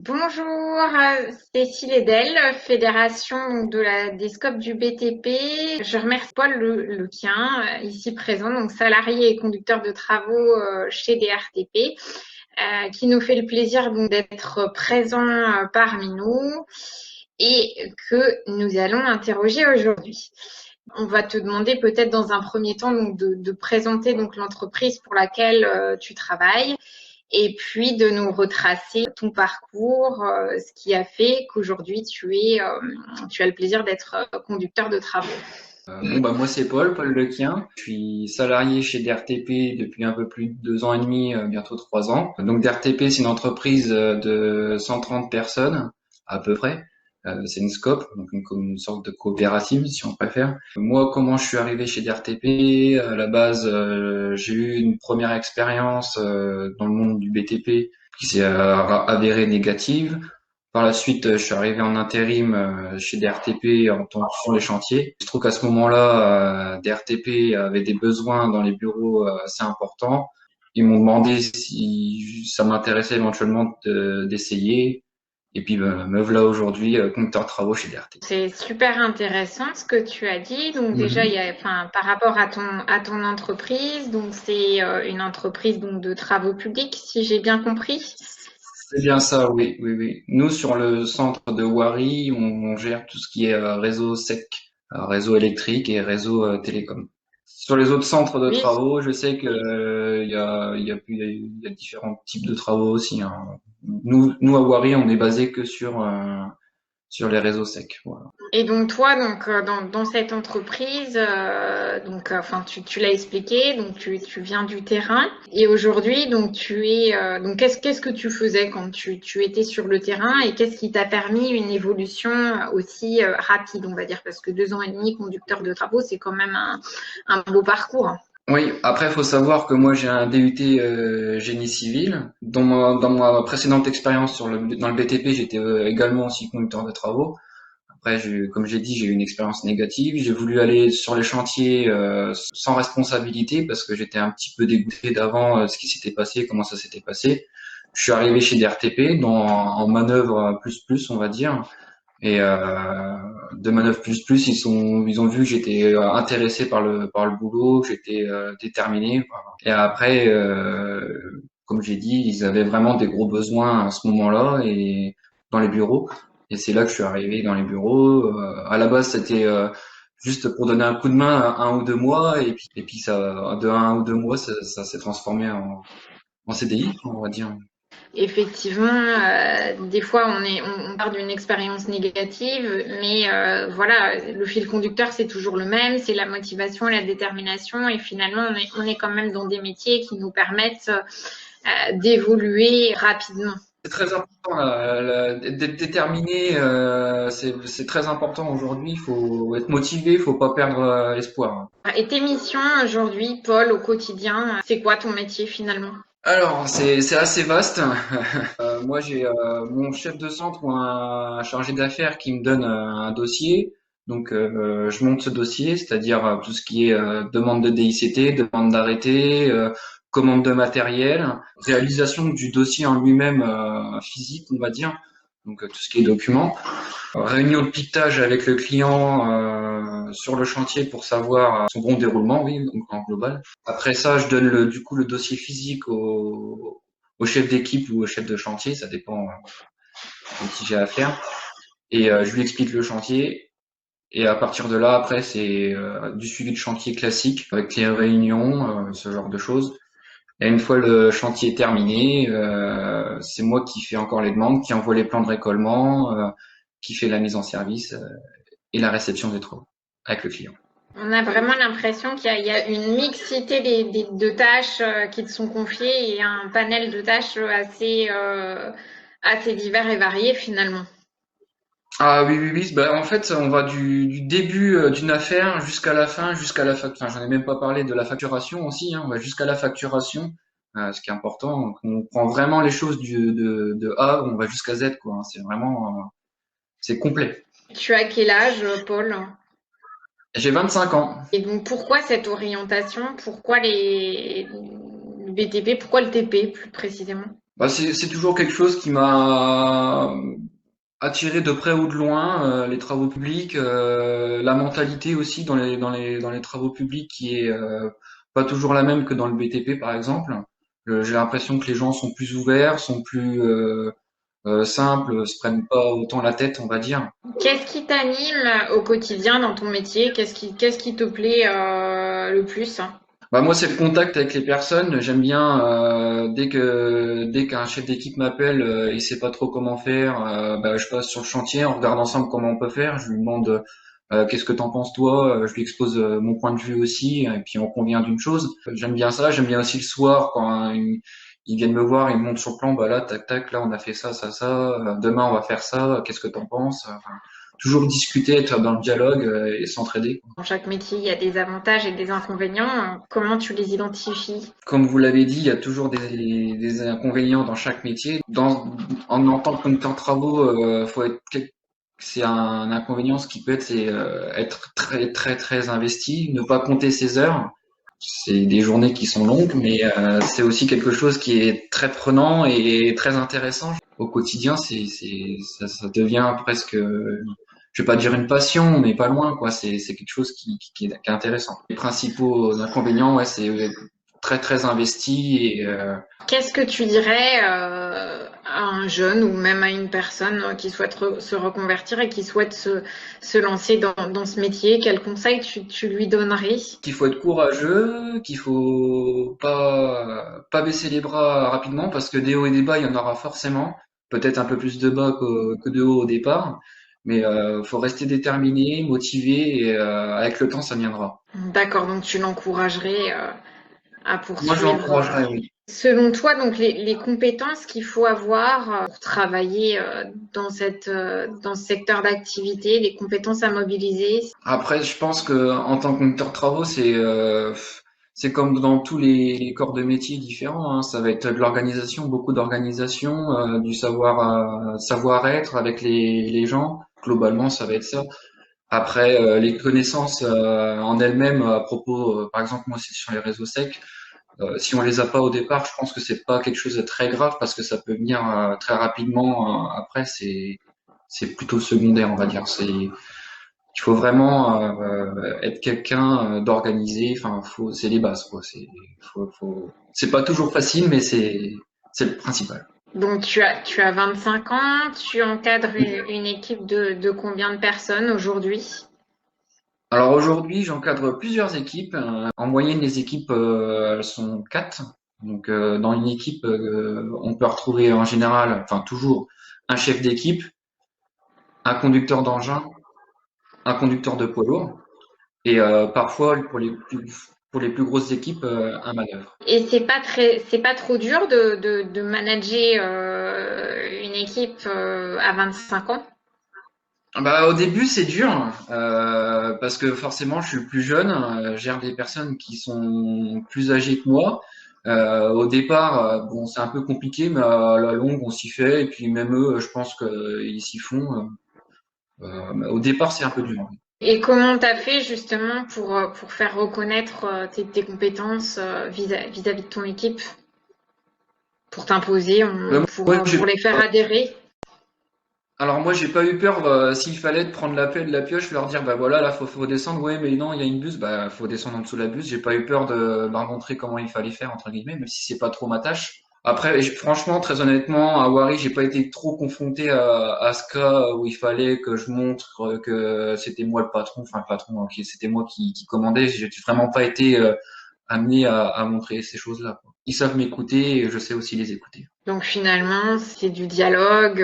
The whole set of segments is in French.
Bonjour, Cécile Edel, Fédération donc, des SCOP du BTP. Je remercie Paul Lequien, ici présent, donc salarié et conducteur de travaux chez DRTP, qui nous fait le plaisir donc d'être présent parmi nous et que nous allons interroger aujourd'hui. On va te demander peut-être dans un premier temps donc, de présenter donc l'entreprise pour laquelle tu travailles et puis de nous retracer ton parcours, ce qui a fait qu'aujourd'hui tu as le plaisir d'être conducteur de travaux. Moi c'est Paul Lequien. Je suis salarié chez DRTP depuis un peu plus de 2 ans et demi, bientôt 3 ans. Donc DRTP c'est une entreprise de 130 personnes à peu près. C'est une SCOP, donc une sorte de coopérative si on préfère. Moi, comment je suis arrivé chez DRTP? À la base, j'ai eu une première expérience dans le monde du BTP qui s'est avérée négative. Par la suite, je suis arrivé en intérim chez DRTP en tant que sur les chantiers. Je trouve qu'à ce moment-là, DRTP avait des besoins dans les bureaux assez importants. Ils m'ont demandé si ça m'intéressait éventuellement d'essayer. Et puis me voilà aujourd'hui conducteur de travaux chez DRTP. C'est super intéressant ce que tu as dit. Donc déjà, Mhm. par rapport à ton entreprise, donc c'est une entreprise donc de travaux publics, si j'ai bien compris. C'est bien ça, oui, oui, oui. Nous, sur le centre de Wary, on gère tout ce qui est réseau sec, réseau électrique et réseau télécom. Sur les autres centres de Oui, travaux, je sais que il y a différents types de travaux aussi, hein. Nous à Wary, on est basé que sur les réseaux secs. Voilà. et donc toi, donc dans cette entreprise, enfin tu l'as expliqué, donc tu viens du terrain et aujourd'hui donc tu es donc qu'est-ce que tu faisais quand tu étais sur le terrain et qu'est-ce qui t'a permis une évolution aussi rapide, on va dire, parce que 2 ans et demi conducteur de travaux, c'est quand même un beau parcours. Oui, après, il faut savoir que moi, j'ai un DUT génie civil. Dans ma précédente expérience dans le BTP, j'étais également aussi conducteur de travaux. Après, comme j'ai dit, j'ai eu une expérience négative. J'ai voulu aller sur les chantiers sans responsabilité parce que j'étais un petit peu dégoûté d'avant ce qui s'était passé, comment ça s'était passé. Je suis arrivé chez DRTP en manœuvre plus, on va dire. Et de manœuvre plus, ils ont vu que j'étais intéressé par le boulot, que j'étais déterminé. Voilà. Et après, comme j'ai dit, ils avaient vraiment des gros besoins à ce moment-là et dans les bureaux. Et c'est là que je suis arrivé dans les bureaux. À la base, c'était juste pour donner un coup de main à 1 ou 2 mois, et puis ça, de 1 ou 2 mois, ça s'est transformé en CDI, on va dire. Effectivement, des fois on part d'une expérience négative, mais voilà, le fil conducteur c'est toujours le même, c'est la motivation, la détermination, et finalement on est quand même dans des métiers qui nous permettent d'évoluer rapidement. C'est très important d'être déterminé, c'est très important aujourd'hui. Il faut être motivé, il faut pas perdre espoir. Et tes missions aujourd'hui, Paul, au quotidien, c'est quoi ton métier finalement? Alors c'est assez vaste. Moi j'ai mon chef de centre ou un chargé d'affaires qui me donne un dossier. Donc je monte ce dossier, c'est-à-dire tout ce qui est demande de DICT, demande d'arrêté, commande de matériel, réalisation du dossier en lui-même physique, on va dire. Donc tout ce qui est documents. Réunion de piquetage avec le client sur le chantier pour savoir son bon déroulement, oui, donc en global. Après ça, je donne du coup le dossier physique au chef d'équipe ou au chef de chantier, ça dépend de qui j'ai affaire. Et je lui explique le chantier. Et à partir de là, après, c'est du suivi de chantier classique avec les réunions, ce genre de choses. Et une fois le chantier terminé, c'est moi qui fais encore les demandes, qui envoie les plans de récolement, qui fait la mise en service et la réception des travaux avec le client. On a vraiment l'impression qu'il y a une mixité de tâches qui te sont confiées et un panel de tâches assez divers et variés finalement. Ah oui, oui, oui. En fait, on va du début d'une affaire jusqu'à la fin, jusqu'à la facturation. Enfin, j'en ai même pas parlé de la facturation aussi, hein. On va jusqu'à la facturation, ce qui est important. Donc, on prend vraiment les choses de A, on va jusqu'à Z, quoi, hein. C'est vraiment, c'est complet. Tu as quel âge, Paul? J'ai 25 ans. Et donc pourquoi cette orientation? Pourquoi le BTP? Pourquoi le TP plus précisément? Bah, c'est toujours quelque chose qui m'a attiré de près ou de loin, les travaux publics, la mentalité aussi dans les travaux publics qui est pas toujours la même que dans le BTP par exemple. J'ai l'impression que les gens sont plus ouverts, sont plus simples, se prennent pas autant la tête, on va dire. Qu'est-ce qui t'anime au quotidien dans ton métier? Qu'est-ce qui te plaît le plus? Bah moi c'est le contact avec les personnes. J'aime bien dès qu'un chef d'équipe m'appelle et il sait pas trop comment faire, bah, je passe sur le chantier, on regarde ensemble comment on peut faire. Je lui demande qu'est-ce que t'en penses toi. Je lui expose mon point de vue aussi et puis on convient d'une chose. J'aime bien ça. J'aime bien aussi le soir quand ils viennent me voir, ils me montrent sur le plan. Bah là tac tac là on a fait ça ça ça. Demain on va faire ça. Qu'est-ce que t'en penses? Enfin, toujours discuter, être dans le dialogue et s'entraider. Dans chaque métier, il y a des avantages et des inconvénients. Comment tu les identifies? Comme vous l'avez dit, il y a toujours des inconvénients dans chaque métier. En tant que conducteur de travaux, c'est un inconvénient. Ce qui peut être, c'est être très très très investi, ne pas compter ses heures. C'est des journées qui sont longues, mais c'est aussi quelque chose qui est très prenant et très intéressant. Au quotidien, ça devient presque, je vais pas dire une passion, mais pas loin, quoi. C'est quelque chose qui est intéressant. Les principaux inconvénients, ouais, c'est très très investi et Qu'est-ce que tu dirais à un jeune ou même à une personne qui souhaite se reconvertir et qui souhaite se lancer dans ce métier? Quels conseils tu lui donnerais? qu'il faut être courageux, qu'il faut pas baisser les bras rapidement parce que des hauts et des bas, il y en aura forcément. Peut-être un peu plus de bas que de hauts au départ, mais faut rester déterminé, motivé et avec le temps, ça viendra. D'accord, donc tu l'encouragerais à Moi, je poursuivre. l'encouragerais, oui. Selon toi, donc les compétences qu'il faut avoir pour travailler dans ce secteur d'activité, les compétences à mobiliser. Après, je pense que en tant que conducteur de travaux, c'est comme dans tous les corps de métier différents, hein. Ça va être de l'organisation, beaucoup d'organisation, du savoir-être avec les gens. Globalement, ça va être ça. Après, les connaissances en elles-mêmes à propos, par exemple, moi, c'est sur les réseaux secs. Si on les a pas au départ, je pense que c'est pas quelque chose de très grave parce que ça peut venir très rapidement. Après, c'est plutôt secondaire, on va dire. Il faut vraiment être quelqu'un d'organisé. Enfin, c'est les bases, quoi. C'est pas toujours facile, mais c'est le principal. Donc tu as 25 ans, tu encadres une équipe de combien de personnes aujourd'hui? Alors aujourd'hui, j'encadre plusieurs équipes. En moyenne, les équipes elles sont quatre. Donc dans une équipe, on peut retrouver en général, enfin toujours, un chef d'équipe, un conducteur d'engin, un conducteur de poids lourd, et parfois pour les plus grosses équipes, un manœuvre. Et c'est pas trop dur de manager une équipe à 25 ans? Bah, au début, c'est dur parce que forcément, je suis le plus jeune, je gère des personnes qui sont plus âgées que moi. Au départ, bon, c'est un peu compliqué, mais à la longue, on s'y fait. Et puis même eux, je pense qu'ils s'y font. Mais au départ, c'est un peu dur. Et comment t'as fait justement pour faire reconnaître tes compétences vis-à-vis de ton équipe, pour t'imposer, Moi, pour les faire adhérer? alors moi, j'ai pas eu peur s'il fallait de prendre la pelle de la pioche, leur dire bah voilà, là, faut descendre. Ouais, mais non, il y a une bus, bah faut descendre en dessous de la bus. J'ai pas eu peur de leur montrer comment il fallait faire entre guillemets, même si c'est pas trop ma tâche. Après, franchement, très honnêtement, à Wari, j'ai pas été trop confronté à ce cas où il fallait que je montre que c'était moi le patron, enfin le patron, ok, c'était moi qui commandais. J'ai vraiment pas été amené à montrer ces choses-là, quoi. Ils savent m'écouter et je sais aussi les écouter. Donc finalement, c'est du dialogue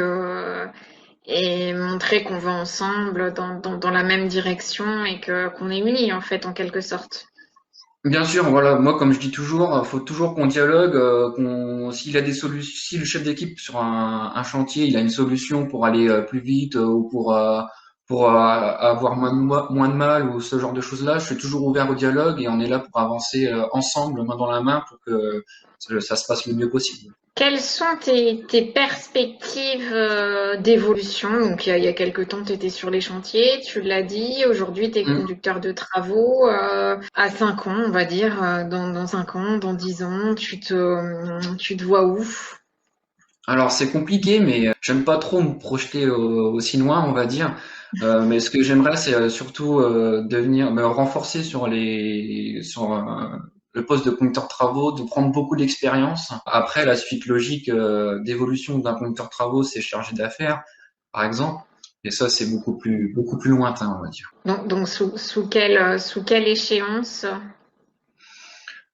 et montrer qu'on va ensemble dans la même direction et que qu'on est unis en fait en quelque sorte. Bien sûr, voilà, moi comme je dis toujours, faut toujours qu'on dialogue, s'il a des solutions, si le chef d'équipe sur un chantier, il a une solution pour aller plus vite ou pour avoir moins de mal ou ce genre de choses-là, je suis toujours ouvert au dialogue et on est là pour avancer ensemble, main dans la main, pour que ça se passe le mieux possible. Quelles sont tes perspectives d'évolution? Donc il y a quelque temps, tu étais sur les chantiers, tu l'as dit, aujourd'hui tu es Mm. conducteur de travaux. À 5 ans, on va dire, dans 5 ans, dans 10 ans, tu te vois où? Alors c'est compliqué, mais j'aime pas trop me projeter aussi loin, on va dire. Mais ce que j'aimerais, c'est surtout devenir, me renforcer sur le poste de conducteur de travaux, de prendre beaucoup d'expérience. Après, la suite logique d'évolution d'un conducteur de travaux, c'est chargé d'affaires, par exemple. Et ça, c'est beaucoup plus lointain, on va dire. Donc sous quelle échéance?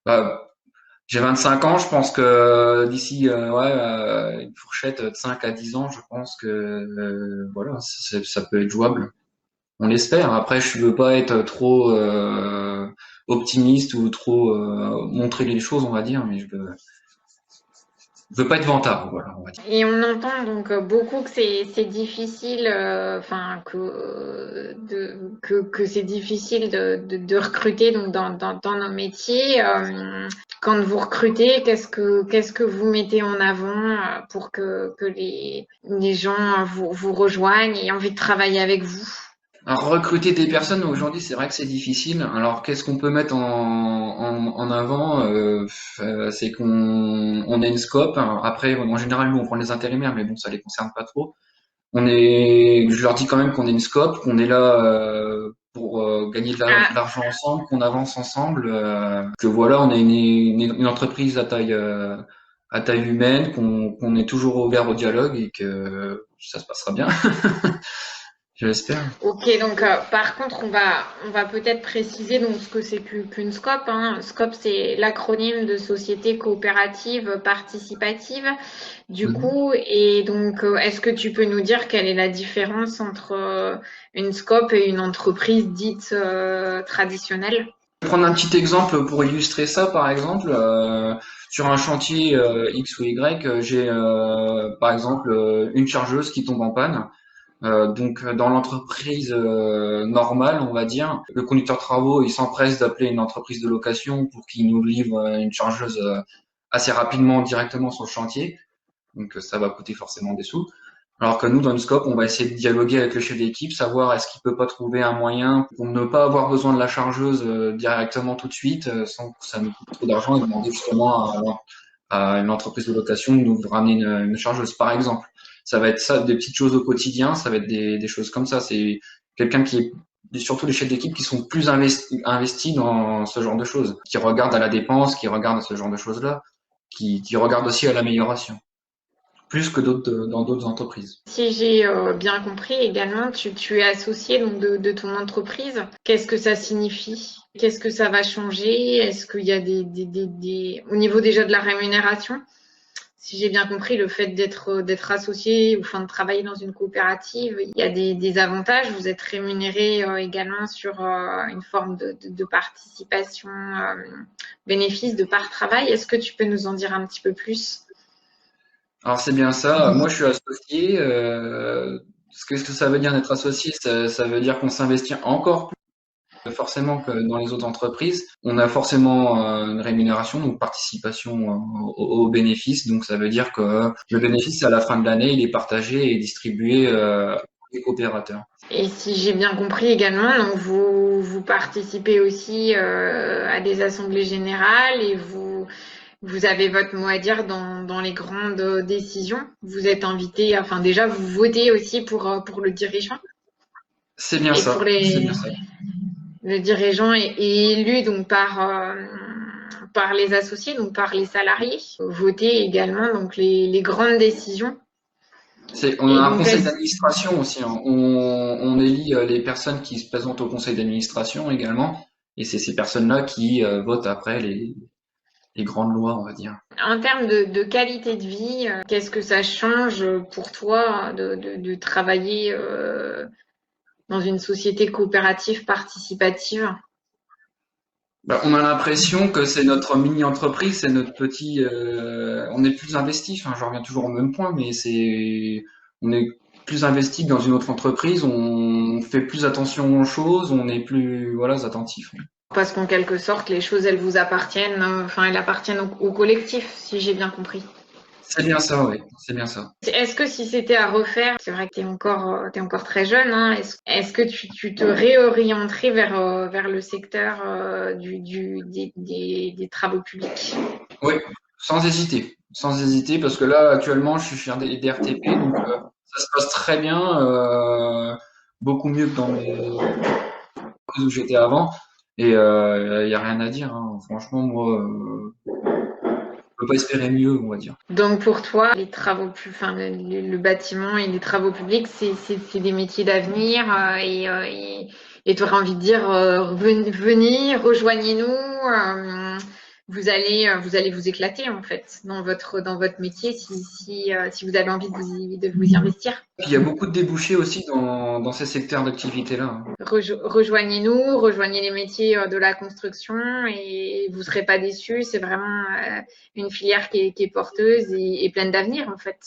Bah, j'ai 25 ans, je pense que d'ici une fourchette de 5 à 10 ans, je pense que voilà, ça peut être jouable. On l'espère. Après, je veux pas être trop optimiste ou trop montrer les choses, on va dire, mais je veux pas être vantard, voilà, on va dire. Et on entend donc beaucoup que c'est difficile, enfin que c'est difficile de recruter donc dans nos métiers. Quand vous recrutez, qu'est-ce que vous mettez en avant pour que les gens vous rejoignent et aient envie de travailler avec vous? Alors, recruter des personnes aujourd'hui, c'est vrai que c'est difficile. Alors, qu'est-ce qu'on peut mettre en avant c'est qu'on a une scope. Alors, après, en général, nous, on prend les intérimaires, mais bon, ça les concerne pas trop. Je leur dis quand même qu'on est une scope, qu'on est là pour gagner de Ah, l'argent ensemble, qu'on avance ensemble, que voilà, on est une entreprise à taille humaine, qu'on est toujours ouvert au dialogue et que ça se passera bien, je l'espère. ok, donc par contre, on va peut-être préciser donc ce que c'est qu'une SCOP, hein. SCOP, c'est l'acronyme de Société coopérative participative. Du Mhm. coup, et donc, est-ce que tu peux nous dire quelle est la différence entre une SCOP et une entreprise dite traditionnelle? Prendre un petit exemple pour illustrer ça, par exemple, sur un chantier X ou Y, j'ai par exemple une chargeuse qui tombe en panne. Donc dans l'entreprise normale, on va dire, le conducteur de travaux, il s'empresse d'appeler une entreprise de location pour qu'il nous livre une chargeuse assez rapidement directement sur le chantier. Donc ça va coûter forcément des sous. Alors que nous, dans une scope, on va essayer de dialoguer avec le chef d'équipe, savoir est-ce qu'il peut pas trouver un moyen pour ne pas avoir besoin de la chargeuse directement tout de suite, sans que ça nous coûte trop d'argent, et demander justement à une entreprise de location de nous ramener une chargeuse, par exemple. Ça va être ça, des petites choses au quotidien, ça va être des choses comme ça. C'est quelqu'un qui est, surtout les chefs d'équipe qui sont plus investis dans ce genre de choses, qui regardent à la dépense, qui regardent à ce genre de choses-là, qui regardent aussi à l'amélioration, plus que dans d'autres entreprises. Si j'ai bien compris également, tu es associé donc de ton entreprise. Qu'est-ce que ça signifie? Qu'est-ce que ça va changer? Est-ce qu'il y a au niveau déjà de la rémunération? Si j'ai bien compris, le fait d'être associé ou enfin de travailler dans une coopérative, il y a des avantages. Vous êtes rémunéré également sur une forme de participation, bénéfice de part travail. Est-ce que tu peux nous en dire un petit peu plus? Alors c'est bien ça. Moi, je suis associé. Qu'est-ce que ça veut dire d'être associé? Ça veut dire qu'on s'investit encore plus forcément que dans les autres entreprises. On a forcément une rémunération, donc participation aux bénéfices. Donc ça veut dire que le bénéfice, à la fin de l'année, il est partagé et distribué aux coopérateurs. Et si j'ai bien compris également, donc vous participez aussi à des assemblées générales et vous avez votre mot à dire dans les grandes décisions. Vous êtes invité, enfin déjà vous votez aussi pour le dirigeant C'est bien et pour ça. C'est les bien ça. le dirigeant est élu donc par les associés, donc par les salariés. Votez également donc les grandes décisions. On a Et un donc conseil d'administration aussi, hein. On élit les personnes qui se présentent au conseil d'administration également, et c'est ces personnes-là qui votent après les grandes lois, on va dire. en termes de qualité de vie, qu'est-ce que ça change pour toi de travailler dans une société coopérative participative? Bah, on a l'impression que c'est notre mini-entreprise, c'est notre petit. On est plus investi. Enfin, je reviens toujours au même point, mais on est plus investi que dans une autre entreprise. On fait plus attention aux choses. On est plus, voilà, attentif. Parce qu'en quelque sorte, les choses, elles vous appartiennent, enfin, elles appartiennent au collectif, si j'ai bien compris. C'est bien ça, oui. C'est bien ça. Est-ce que si c'était à refaire, c'est vrai que t'es encore très jeune, hein, est-ce que tu te réorienterais vers le secteur des travaux publics? Oui, sans hésiter. Sans hésiter, parce que là, actuellement, je suis sur des DRTP, donc ça se passe très bien, beaucoup mieux que dans les où j'étais avant. Et il y a rien à dire, hein. Franchement, moi, je peux pas espérer mieux, on va dire. Donc pour toi, les travaux enfin le bâtiment et les travaux publics, c'est des métiers d'avenir et tu aurais envie de dire venez, rejoignez-nous, vous allez vous éclater en fait dans votre métier si vous avez envie de vous y investir. Puis il y a beaucoup de débouchés aussi dans ces secteurs d'activité-là, hein. Rejoignez-nous, rejoignez les métiers de la construction et vous serez pas déçus. C'est vraiment une filière qui est porteuse et pleine d'avenir en fait.